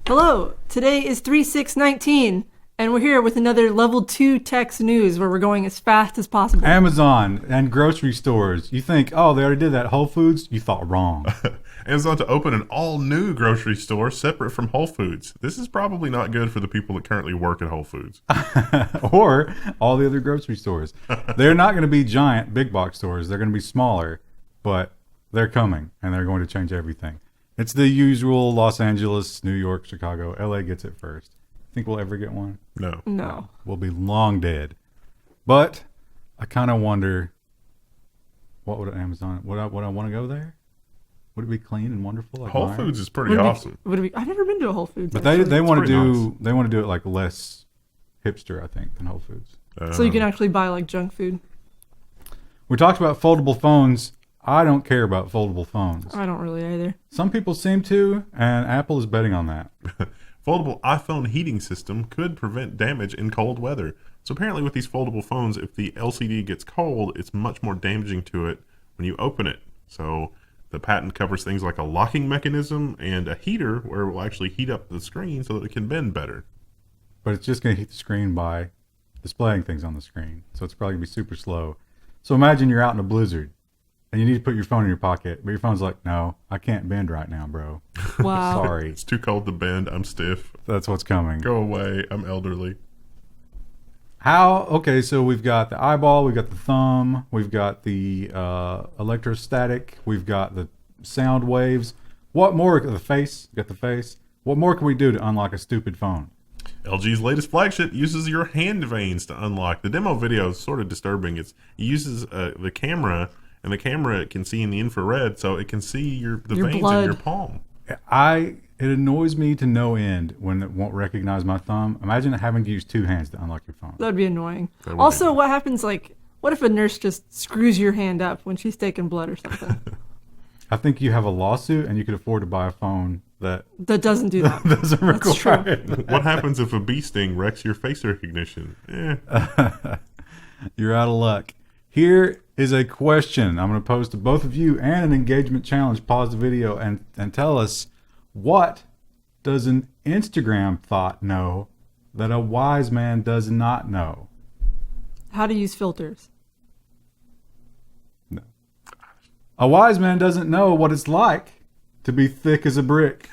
Hello, today is 3/6/19, and we're here with another Level 2 Tech's News where we're going as fast as possible. Amazon and grocery stores. You think, oh, they already did that. Whole Foods? You thought wrong. Amazon to open an all-new grocery store separate from Whole Foods. This is probably not good for the people that currently work at Whole Foods. Or all the other grocery stores. They're not going to be giant big box stores. They're going to be smaller, but they're coming, and they're going to change everything. It's the usual Los Angeles, New York, Chicago. LA gets it first. Think we'll ever get one? No. We'll be long dead. But I kind of wonder, what would Amazon, would I want to go there? Would it be clean and wonderful? Like Whole mine? Foods is pretty awesome. I've never been to a Whole Foods. But actually. they want to pretty do it like less hipster, I think, than Whole Foods. So you can actually buy like junk food. We talked about foldable phones. I don't care about foldable phones. I don't really either. Some people seem to, and Apple is betting on that. Foldable iPhone heating system could prevent damage in cold weather. So apparently with these foldable phones, if the LCD gets cold, it's much more damaging to it when you open it. So the patent covers things like a locking mechanism and a heater where it will actually heat up the screen so that it can bend better. But it's just going to heat the screen by displaying things on the screen. So it's probably going to be super slow. So imagine you're out in a blizzard and you need to put your phone in your pocket, but your phone's like, no, I can't bend right now, bro. Wow. Sorry. It's too cold to bend. I'm stiff. That's what's coming. Go away. I'm elderly. Okay, so we've got the eyeball, we've got the thumb, we've got the electrostatic, we've got the sound waves. What more? The face, got the face. What more can we do to unlock a stupid phone? LG's latest flagship uses your hand veins to unlock. The demo video is sort of disturbing. It uses the camera, and the camera can see in the infrared, so it can see the veins blood. in your palm. It annoys me to no end when it won't recognize my thumb. Imagine having to use two hands to unlock your phone. That'd be annoying. That would Also, be. what happens, what if a nurse just screws your hand up when she's taking blood or something? I think you have a lawsuit and you could afford to buy a phone that That doesn't do that. doesn't That's true. require it. What happens if a bee sting wrecks your face recognition? You're out of luck. Here is a question I'm going to pose to both of you and an engagement challenge. Pause the video and tell us, what does an Instagram thought know that a wise man does not know? How to use filters. No. A wise man doesn't know what it's like to be thick as a brick.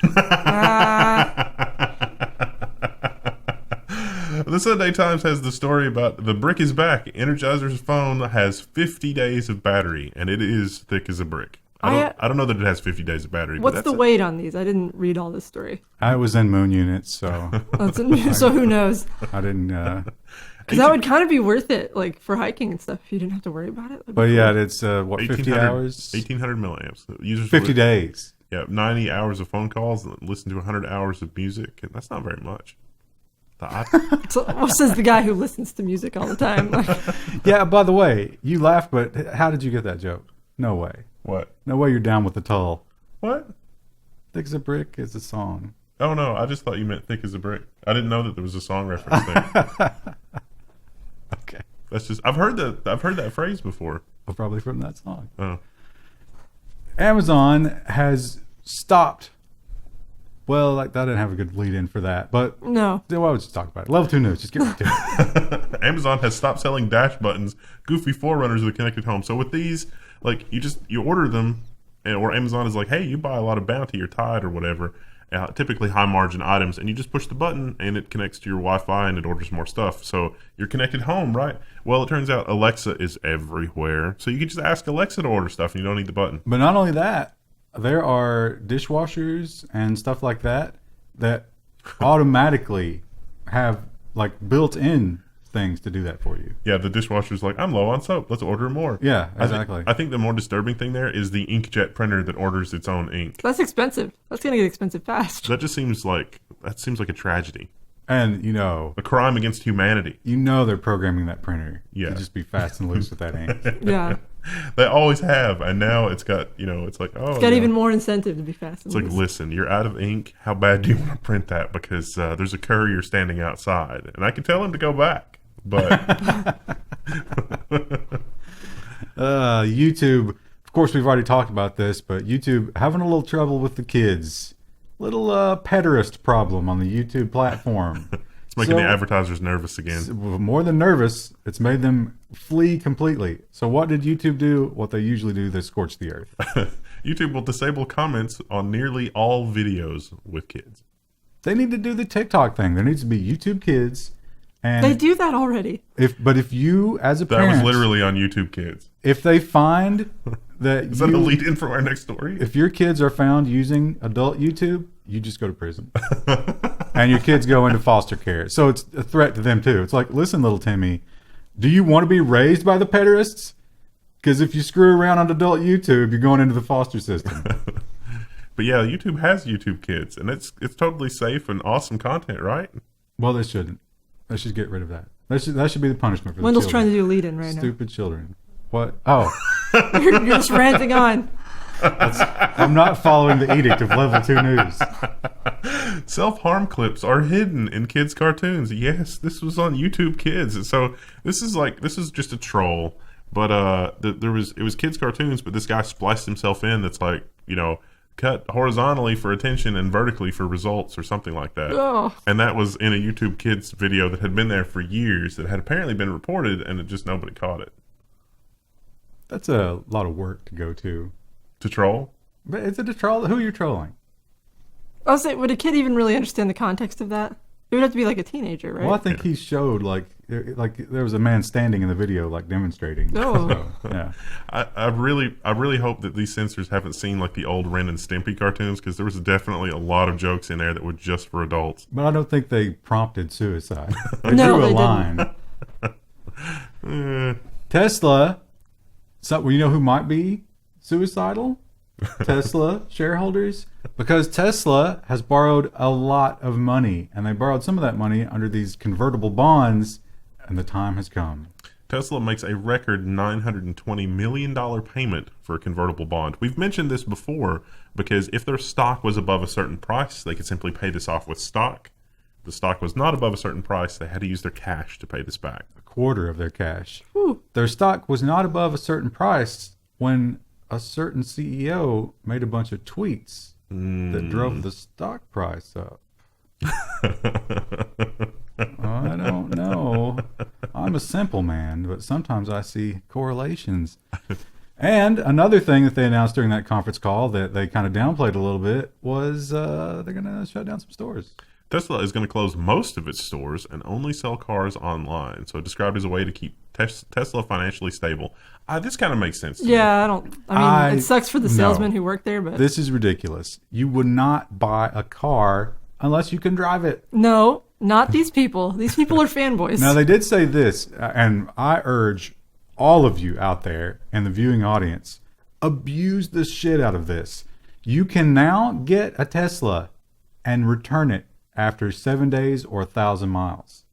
The Sunday Times has the story about the brick is back. Energizer's phone has 50 days of battery, and it is thick as a brick. I don't know that it has 50 days of battery. What's but the weight on these? I didn't read all this story. I was in moon units, so So who knows? I didn't. Because that would kind of be worth it, for hiking and stuff, if you didn't have to worry about it. But yeah, it's 50 hours? 1,800 milliamps. Users 50 days. Yeah, 90 hours of phone calls, and listen to 100 hours of music, and that's not very much. So, says the guy who listens to music all the time. Yeah, by the way, you laughed, but how did you get that joke? No way. What? No way you're down with the tull. What? Thick as a brick is a song. Oh, no, I just thought you meant thick as a brick. I didn't know that there was a song reference there. Okay. That's just, I've heard that phrase before. Well, probably from that song. Oh. Amazon has stopped. Well, I didn't have a good lead in for that, but No. why would you talk about it? Level 2 news, just get right to it. Amazon has stopped selling dash buttons, goofy forerunners of the connected home. So with these, you order them, or Amazon is like, hey, you buy a lot of Bounty or Tide or whatever, typically high margin items, and you just push the button and it connects to your Wi-Fi and it orders more stuff. So you're connected home, right? Well, it turns out Alexa is everywhere. So you can just ask Alexa to order stuff and you don't need the button. But not only that, there are dishwashers and stuff like that automatically have built-in things to do that for you. Yeah, the dishwasher's like, I'm low on soap. Let's order more. Yeah, exactly. I think the more disturbing thing there is the inkjet printer that orders its own ink. That's expensive. That's going to get expensive fast. That just seems like a tragedy. And, a crime against humanity. they're programming that printer to just be fast and loose with that ink. Yeah. They always have, and now it's got, it's like, oh. It's got even more incentive to be fast and It's like, listen, you're out of ink. How bad do you want to print that? Because there's a courier standing outside. And I can tell him to go back. But YouTube, of course, we've already talked about this, but YouTube having a little trouble with the kids. little pederast problem on the YouTube platform. It's making the advertisers nervous again. More than nervous, it's made them flee completely. So what did YouTube do? What they usually do, they scorch the earth. YouTube will disable comments on nearly all videos with kids. They need to do the TikTok thing. There needs to be YouTube Kids. And They do that already. If you, as a That parent, was literally on YouTube Kids. if they find that Is that the lead in for our next story? if your kids are found using adult YouTube, you just go to prison. And your kids go into foster care. So it's a threat to them too. It's like, listen, little Timmy, do you want to be raised by the pederasts? Because if you screw around on adult YouTube, you're going into the foster system. But yeah, YouTube has YouTube Kids, and it's totally safe and awesome content, right? Well, they shouldn't. They should get rid of that. That should be the punishment for Wendell's the trying children. to do lead-in right Stupid children. What? Oh, now. You're just ranting on. I'm not following the edict of Level 2 News. Self-harm clips are hidden in kids' cartoons. Yes, this was on YouTube Kids. So this is just a troll. But it was kids' cartoons, but this guy spliced himself in. That's like, cut horizontally for attention and vertically for results or something like that. Oh. And that was in a YouTube Kids video that had been there for years, that had apparently been reported, and it just nobody caught it. That's a lot of work to go to. To troll? But is it a troll? Who are you trolling? I was saying, would a kid even really understand the context of that? It would have to be like a teenager, right? Well, I think he showed like there was a man standing in the video like demonstrating. Oh. So, yeah. I really hope that these censors haven't seen like the old Ren and Stimpy cartoons, because there was definitely a lot of jokes in there that were just for adults. But I don't think they prompted suicide. They No, drew a they line. Tesla. So, well, you know who might be suicidal? Tesla shareholders, because Tesla has borrowed a lot of money, and they borrowed some of that money under these convertible bonds, and the time has come. Tesla makes a record $920 million payment for a convertible bond. We've mentioned this before, because if their stock was above a certain price, they could simply pay this off with stock. If the stock was not above a certain price, they had to use their cash to pay this back. A quarter of their cash. Whew. Their stock was not above a certain price when a certain CEO made a bunch of tweets that drove the stock price up. I don't know. I'm a simple man, but sometimes I see correlations. And another thing that they announced during that conference call that they kind of downplayed a little bit was they're going to shut down some stores. Tesla is going to close most of its stores and only sell cars online. So described as a way to keep Tesla financially stable. This kind of makes sense to me. Yeah, it sucks for the salesmen who work there, but This is ridiculous. You would not buy a car unless you can drive it. no, not these people. These people are fanboys. Now, they did say this, and I urge all of you out there and the viewing audience, abuse the shit out of this. You can now get a Tesla and return it after 7 days or 1,000 miles.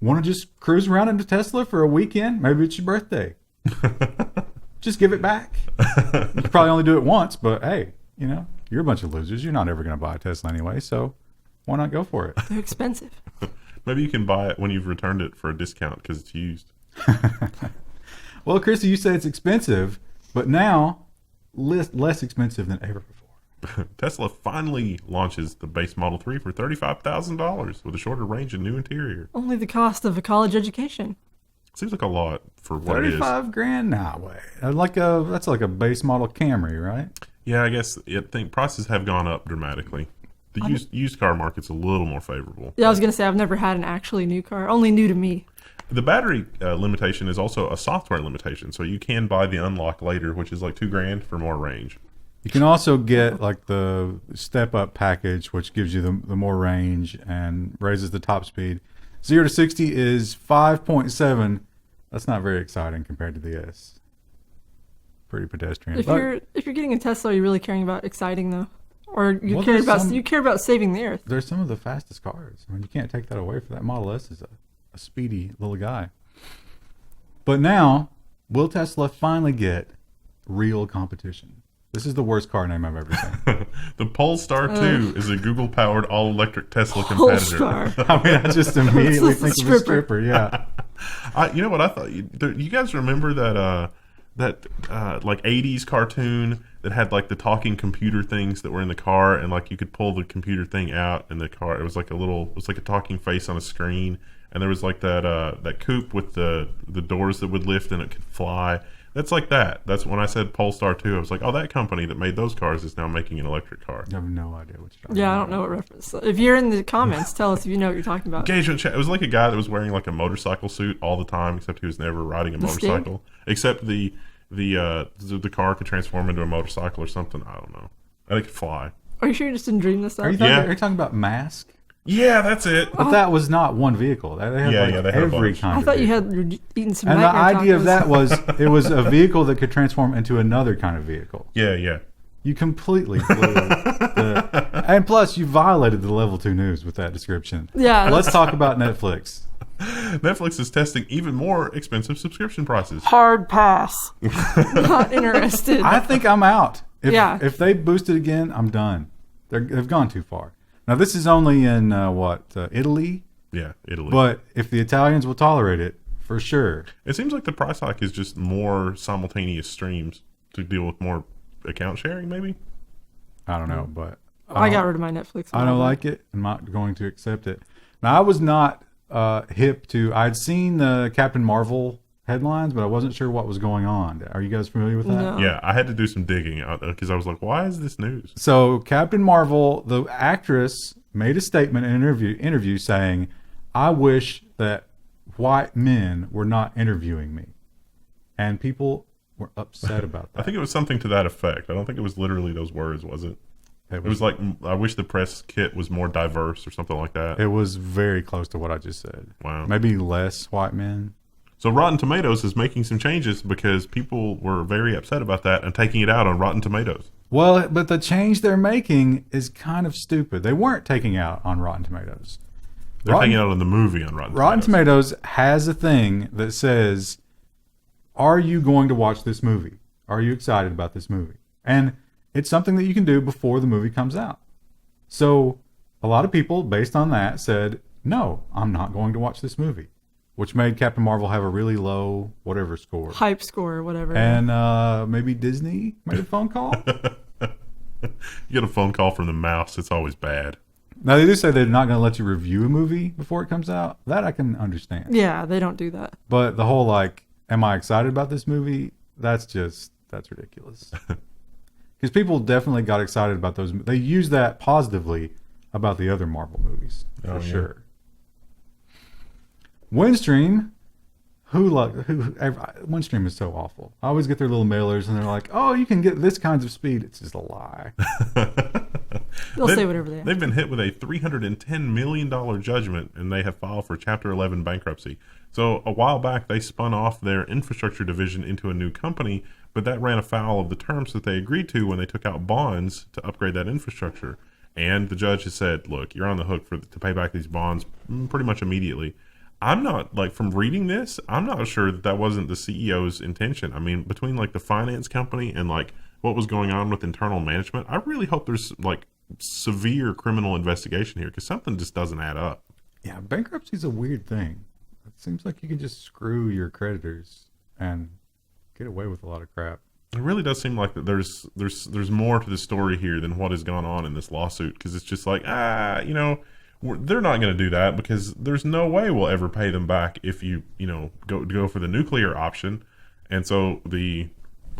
Want to just cruise around in a Tesla for a weekend? Maybe it's your birthday. Just give it back. You probably only do it once, but hey, you're a bunch of losers. You're not ever going to buy a Tesla anyway, so why not go for it? They're expensive. Maybe you can buy it when you've returned it for a discount because it's used. Well, Christy, you say it's expensive, but now less expensive than ever before. Tesla finally launches the base Model 3 for $35,000 with a shorter range and new interior. Only the cost of a college education. Seems like a lot for what it is. 35 grand? Nah, way. That's like a base model Camry, right? Yeah, I think prices have gone up dramatically. The used car market's a little more favorable. Yeah, I was going to say, I've never had an actually new car. Only new to me. The battery limitation is also a software limitation, so you can buy the unlock later, which is like $2,000 for more range. You can also get like the step up package, which gives you the more range and raises the top speed. 0 to 60 is 5.7. That's not very exciting compared to the S. Pretty pedestrian. If you're getting a Tesla, are you really caring about exciting though? Or you Well, care about saving the earth? They're some of the fastest cars. I mean, you can't take that away from that. Model S is a speedy little guy. But now, will Tesla finally get real competition? This is the worst car name I've ever seen. The Polestar 2 is a Google-powered all-electric Tesla competitor. Polestar. I mean, I just immediately It's a think of a stripper. Yeah. You know what I thought? You guys remember that like 80s cartoon that had like the talking computer things that were in the car, and like you could pull the computer thing out in the car. It was like a talking face on a screen, and there was like that coupe with the doors that would lift and it could fly. That's like that. That's when I said Polestar 2. I was like, oh, that company that made those cars is now making an electric car. I have no idea what you're talking about. Yeah, I don't know what reference. If you're in the comments, tell us if you know what you're talking about. Engagement chat. It was like a guy that was wearing like a motorcycle suit all the time, except he was never riding a motorcycle. Except the car could transform into a motorcycle or something. I don't know. And it could fly. Are you sure you just didn't dream this up? Are you talking about Mask? Yeah, that's it. But that was not one vehicle. They had they had a every bunch. kind I of thought you vehicle. had eaten some And the nightmare idea of tacos. that was it was a vehicle that could transform into another kind of vehicle. Yeah. You completely blew and plus you violated the Level 2 news with that description. Yeah. Let's talk about Netflix. Netflix is testing even more expensive subscription prices. Hard pass. Not interested. I think I'm out. If they boost it again, I'm done. They've gone too far. Now this is only in Italy. Yeah, Italy. But if the Italians will tolerate it, for sure. It seems like the price hike is just more simultaneous streams to deal with more account sharing, maybe? I don't know, but I got rid of my Netflix. I don't like it. I'm not going to accept it. Now I was not hip to. I'd seen the Captain Marvel headlines, but I wasn't sure what was going on. Are you guys familiar with that? No. Yeah, I had to do some digging because I was like, why is this news? So Captain Marvel, the actress, made a statement in an interview saying, "I wish that white men were not interviewing me," and people were upset about that. I think it was something to that effect. I don't think it was literally those words, was it? It was like, I wish the press kit was more diverse or something like that. It was very close to what I just said. Wow. Maybe less white men. So Rotten Tomatoes is making some changes because people were very upset about that and taking it out on Rotten Tomatoes. Well, but the change they're making is kind of stupid. They weren't taking out on Rotten Tomatoes. They're taking it out on the movie on Rotten Tomatoes. Rotten Tomatoes has a thing that says, are you going to watch this movie? Are you excited about this movie? And it's something that you can do before the movie comes out. So a lot of people, based on that, said, no, I'm not going to watch this movie, which made Captain Marvel have a really low whatever score. Hype score or whatever. And maybe Disney made a phone call. You get a phone call from the mouse, it's always bad. Now, they do say they're not going to let you review a movie before it comes out. That I can understand. Yeah, they don't do that. But the whole, like, am I excited about this movie? That's ridiculous. Because people definitely got excited about those. They use that positively about the other Marvel movies, for sure. Windstream, Windstream is so awful. I always get their little mailers and they're like, oh, you can get this kinds of speed. It's just a lie. They'll say whatever they have. They've been hit with a $310 million judgment, and they have filed for Chapter 11 bankruptcy. So a while back, they spun off their infrastructure division into a new company, but that ran afoul of the terms that they agreed to when they took out bonds to upgrade that infrastructure. And the judge has said, look, you're on the hook to pay back these bonds pretty much immediately. I'm not, like, from reading this, I'm not sure that wasn't the CEO's intention. I mean, between, like, the finance company and, like, what was going on with internal management, I really hope there's, like, severe criminal investigation here, because something just doesn't add up. Yeah, bankruptcy is a weird thing. It seems like you can just screw your creditors and get away with a lot of crap. It really does seem like that there's more to the story here than what has gone on in this lawsuit, because it's just like, they're not going to do that because there's no way we'll ever pay them back if you go for the nuclear option. And so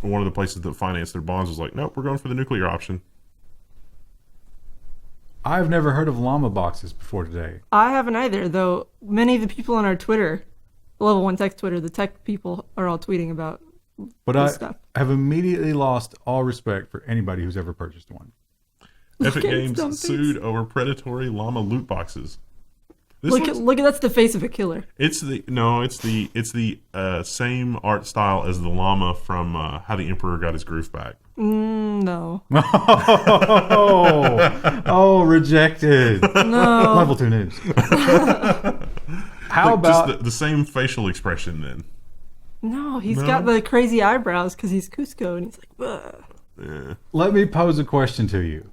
one of the places that financed their bonds was like, nope, we're going for the nuclear option. I've never heard of Llama boxes before today. I haven't either, though many of the people on our Twitter, Level 1 Tech Twitter, the tech people are all tweeting about But this I stuff. have immediately lost all respect for anybody who's ever purchased one. Epic at Games dumb face. sued over predatory llama loot boxes. Look at that's the face of a killer. It's the same art style as the llama from How the Emperor Got His Groove Back. No. Oh, rejected. No. Level 2 news. How about just the same facial expression then? No, he's got the crazy eyebrows because he's Cusco and he's like, ugh. Yeah. Let me pose a question to you.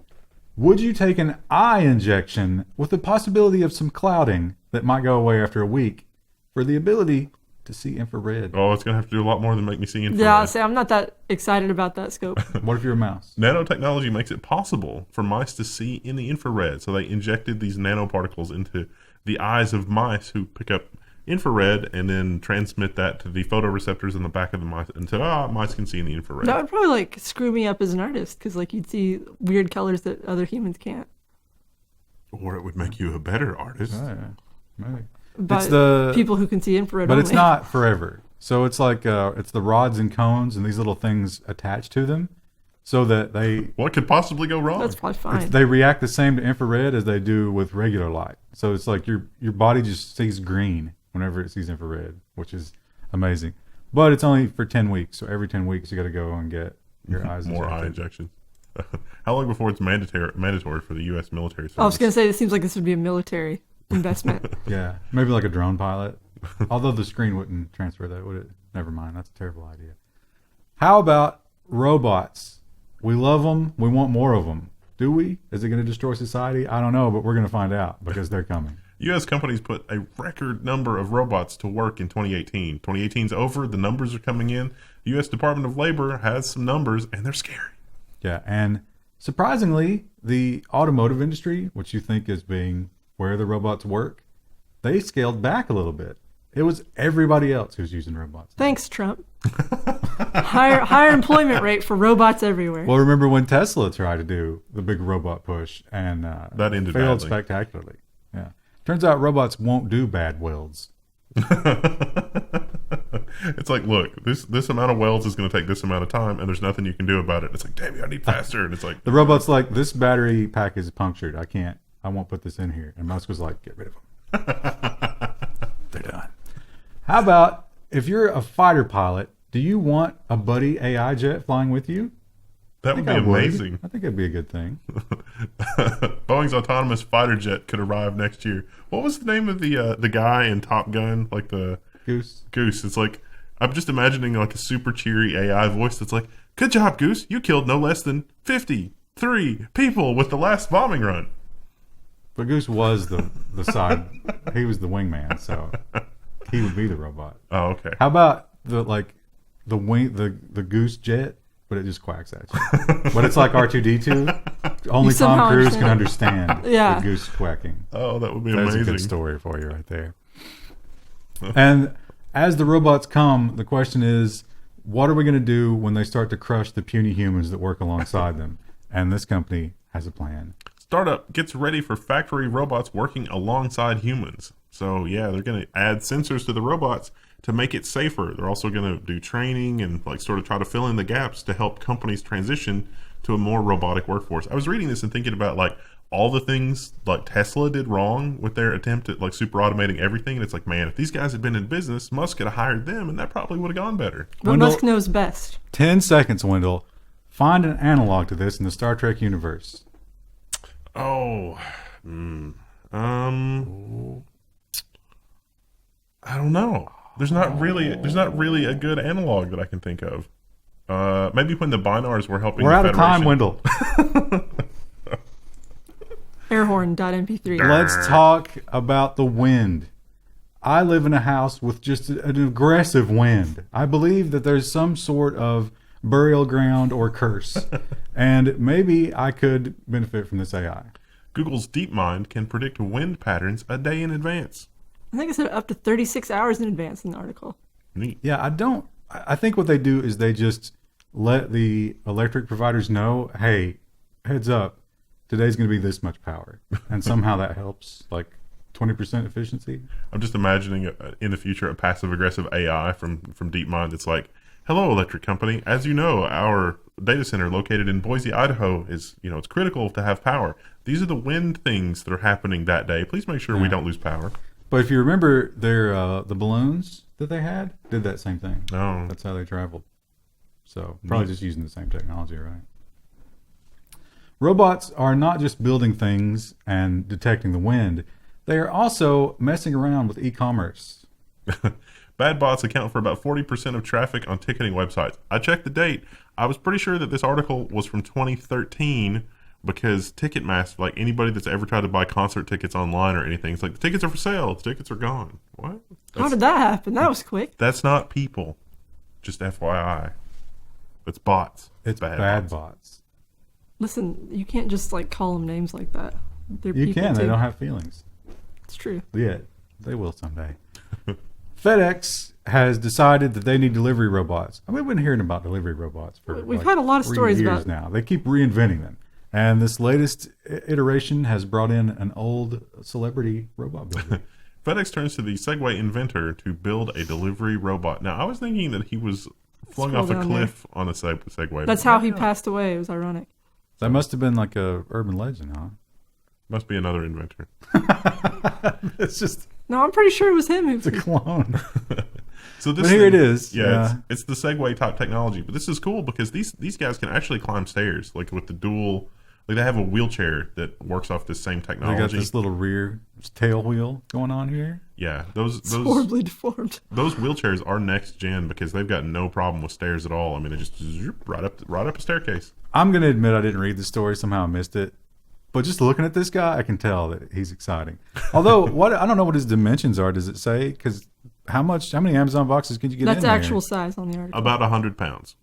Would you take an eye injection with the possibility of some clouding that might go away after a week for the ability to see infrared. Oh, it's gonna have to do a lot more than make me see infrared. Yeah, I'm not that excited about that scope. What if you're a mouse? Nanotechnology makes it possible for mice to see in the infrared. So they injected these nanoparticles into the eyes of mice who pick up infrared and then transmit that to the photoreceptors in the back of the mice. And so, mice can see in the infrared. That would probably like screw me up as an artist because like you'd see weird colors that other humans can't. Or it would make you a better artist. Oh, yeah. Maybe. But It's the people who can see infrared but only. it's not forever. So it's like it's the rods and cones and these little things attached to them, so that What could possibly go wrong? That's probably fine. they react the same to infrared as they do with regular light. So it's like your body just sees green whenever it sees infrared, which is amazing. But it's only for 10 weeks. So every 10 weeks you got to go and get your eyes More eye injected. injections. How long before it's mandatory for the U.S. military service? I was going to say, it seems like this would be a military investment. Yeah, maybe like a drone pilot. Although the screen wouldn't transfer that, would it? Never mind. That's a terrible idea. How about robots? We love them. We want more of them. Do we? Is it going to destroy society? I don't know, but we're going to find out because they're coming. U.S. companies put a record number of robots to work in 2018. 2018's over. The numbers are coming in. The U.S. Department of Labor has some numbers, and they're scary. Yeah, and surprisingly, the automotive industry, which you think is being where the robots work, they scaled back a little bit. It was everybody else who's using robots. Thanks, Trump. higher employment rate for robots everywhere. Well, remember when Tesla tried to do the big robot push and That ended failed badly. spectacularly. Yeah, turns out robots won't do bad welds. It's like, look, this amount of welds is going to take this amount of time, and there's nothing you can do about it. It's like, damn it, I need faster. And it's like, The robot's like, this battery pack is punctured. I won't put this in here. And Musk was like, get rid of them. They're done. How about if you're a fighter pilot, do you want a buddy AI jet flying with you? that would be I would. amazing. I think it'd be a good thing. Boeing's autonomous fighter jet could arrive next year. What was the name of the guy in Top Gun? Like the Goose. Goose. It's like, I'm just imagining like a super cheery AI voice that's like, good job, Goose. You killed no less than 53 people with the last bombing run. But Goose was the side. He was the wingman, so he would be the robot. Oh, okay. How about the Goose jet, but it just quacks at you. But it's like R2D2. Only somehow Tom Cruise can understand. understand Yeah. the goose quacking. Oh, that would be That's amazing. a good story for you right there. And as the robots come, the question is, what are we going to do when they start to crush the puny humans that work alongside them? And this company has a plan. Startup gets ready for factory robots working alongside humans. So yeah, they're going to add sensors to the robots to make it safer. They're also going to do training and like sort of try to fill in the gaps to help companies transition to a more robotic workforce. I was reading this and thinking about like all the things like Tesla did wrong with their attempt at like super automating everything. And it's like, man, if these guys had been in business, Musk could have hired them and that probably would have gone better. But Wendell- Musk knows best. 10 seconds, Wendell. Find an analog to this in the Star Trek universe. Oh, I don't know. There's not really a good analog that I can think of. Maybe when the Binars were helping. We're the out of time, Federation. Wendell. Airhorn.mp3. Let's talk about the wind. I live in a house with just an aggressive wind. I believe that there's some sort of burial ground or curse. And maybe I could benefit from this AI. Google's DeepMind can predict wind patterns a day in advance. I think I said up to 36 hours in advance in the article. Neat. Yeah, I think what they do is they just let the electric providers know, hey, heads up, today's going to be this much power. And somehow that helps, like 20% efficiency. I'm just imagining in the future a passive aggressive AI from DeepMind that's like, hello, electric company. As you know, our data center located in Boise, Idaho is, it's critical to have power. These are the wind things that are happening that day. Please make sure we don't lose power. But if you remember, the balloons that they had did that same thing. Oh. That's how they traveled. So probably just using the same technology, right? Robots are not just building things and detecting the wind. They are also messing around with e-commerce. Bad bots account for about 40% of traffic on ticketing websites. I checked the date. I was pretty sure that this article was from 2013 because Ticketmaster, like anybody that's ever tried to buy concert tickets online or anything, it's like the tickets are for sale, the tickets are gone. What? How did that happen? That was quick. That's not people. Just FYI. It's bots. It's bad bots. Listen, you can't just like call them names like that. They're You people can. too. They don't have feelings. It's true. Yeah, they will someday. FedEx has decided that they need delivery robots. I mean, we've been hearing about delivery robots for We've had a lot of 3 stories years about it. now. They keep reinventing them. And this latest iteration has brought in an old celebrity robot builder. FedEx turns to the Segway inventor to build a delivery robot. Now, I was thinking that he was flung Scroll off a down cliff on a Segway. That's how he passed away. It was ironic. That must have been like a urban legend, huh? Must be another inventor. It's just No, I'm pretty sure it was him. a clone. So this But here thing- it is. Yeah, Yeah. It's the Segway type technology. But this is cool because these guys can actually climb stairs, like with the dual. Like they have a wheelchair that works off this same They got technology. this little rear tail wheel going on here. Yeah, those It's horribly deformed. those wheelchairs are next gen because they've got no problem with stairs at all. I mean, they just zoop right up a staircase. I'm going to admit I didn't read the story. Somehow I missed it. But just looking at this guy, I can tell that he's exciting. Although, I don't know what his dimensions are. Does it say? Because how many Amazon boxes can you get That's in there? actual size on the article. About 100 pounds.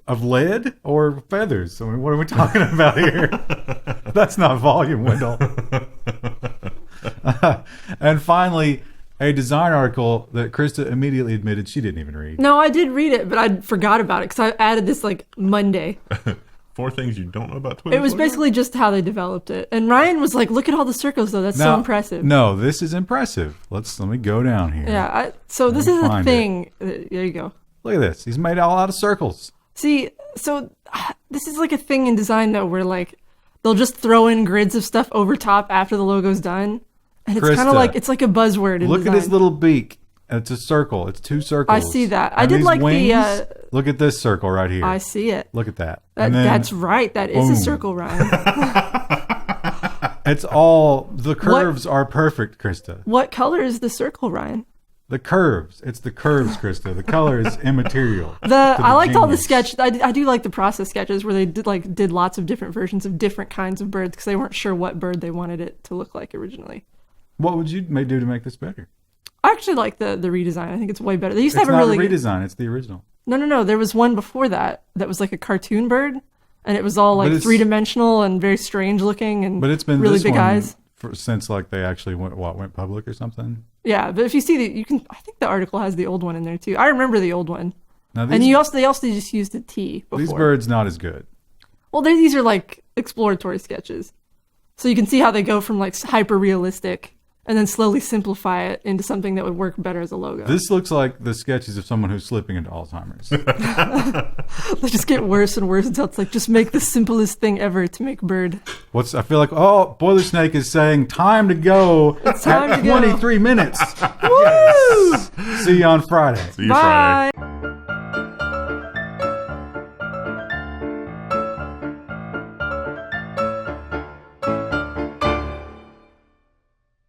Of lead or feathers? I mean, what are we talking about here? That's not volume, Wendell. And finally, a design article that Krista immediately admitted she didn't even read. No, I did read it, but I forgot about it because I added this like Monday. 4 things you don't know about Twitter. It was basically just how they developed it. And Ryan was like, look at all the circles, though. That's so impressive. No, this is impressive. Let me go down here. Yeah, so this me is a find thing. There you go. Look at this. He's made it all out of circles. See, so this is like a thing in design, though, where like they'll just throw in grids of stuff over top after the logo's done. And it's kind Krista, of like, it's like a buzzword in Look design. at his little beak. It's a circle. It's 2 circles. I see that. I And did these like the, wings, look at this circle right here. I see it. Look at that. And then That's right. That is boom. a circle, Ryan. It's all, the curves are perfect, Krista. What color is the circle, Ryan? The curves. It's the curves, Krista. The color is immaterial. I liked all the genius. sketch. I do like the process sketches where they did lots of different versions of different kinds of birds because they weren't sure what bird they wanted it to look like originally. What would you do to make this better? I actually like the redesign. I think it's way better. They used to It's have a not really a redesign. It's the original. No. There was one before that was like a cartoon bird, and it was all like it's- 3-dimensional and very strange looking and But it's been really this big one eyes. since like they actually went public or something. Yeah, but if you see you can. I think the article has the old one in there too. I remember the old one, Now and they also just used a T before. these birds not as good. Well, these are like exploratory sketches, so you can see how they go from like hyper realistic and then slowly simplify it into something that would work better as a logo. This looks like the sketches of someone who's slipping into Alzheimer's. They just get worse and worse until it's like just make the simplest thing ever to make bird. I feel like, Boiler Snake is saying time to go It's time at to go. 23 minutes. Woo! See you on Friday. See you Bye. Friday.